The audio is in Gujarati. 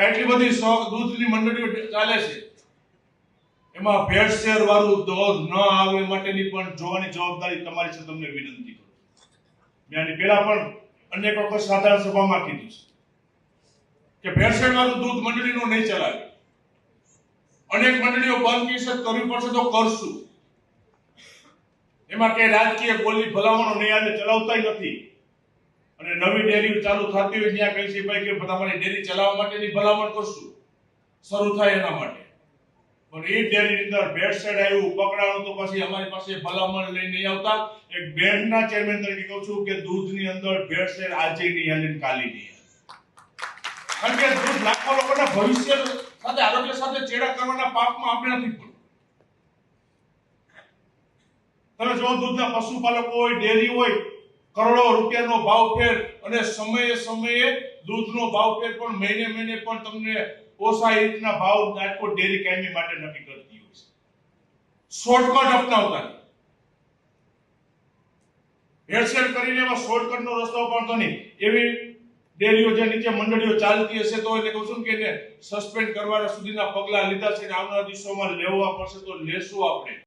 એટલી બધી દૂધની મંડળીઓ ચાલે છે, એમાં ભેળસેળ વાળું દૂધ ન આવે માટેની પણ જોવાની જવાબદારી તમારી છે. તમને વિનંતી કરું, મેં આની પહેલા પણ અનેક વખત સાધારણ સભામાં કીધું છે કે ભેળસેળ વાળું દૂધ મંડળીનું નહીં ચલાવે. અનેક મંડળીઓ બંધ કેસત કરવી પડશે તો કરશું. એમાં કે રાજકીય બોલી ભલામણો નહીં આજે ચલાવતા નથી. અને નવી ડેરી ચાલુ થતી હોય ત્યાં કહી છે ભાઈ કે તમારી ડેરી ચલાવવા માટેની ભલામણ કરશું, શરૂ થાય એના માટે. પણ એ ડેરીની અંદર ભેળસેળ આવ્યું પકડાણું તો પછી અમારી પાસે ભલામણ લઈ નહીં આવતા. એક બેંકના ચેરમેન તરીકે કહું છું કે દૂધની અંદર ભેળસેળ આજે નહીં હાલે, કાલી નહીં હાલે. કારણ કે દૂધ લાખો લોકોના ભવિષ્ય સાથે આરોગ્ય સાથે ચેડા કરવાના પાપમાં આપણે નથી પડવું. તમે જો દૂધના પશુપાલકો હોય, ડેરી હોય, કરોડો રૂપિયાનો ભાવ ફેર અને સમયે સમયે દૂધનો ભાવ ફેર પણ મહિને મહિને પણ તમને પોસાય રીતના ભાવ રાજકોટ ડેરી કાયમી માટે નક્કી કરતી હોય છે. શોર્ટકટ અપનાવતા ભેળસેળ કરીને એમાં શોર્ટકટનો રસ્તો અપનાવતો નહીં. એવી ડેરીઓ જે નીચે મંડળીઓ ચાલતી હશે તો એને કહું છું કે એને સસ્પેન્ડ કરવા સુધીના પગલા લીધા છે. આવનારા દિવસોમાં લેવા પડશે તો લેશું આપણે.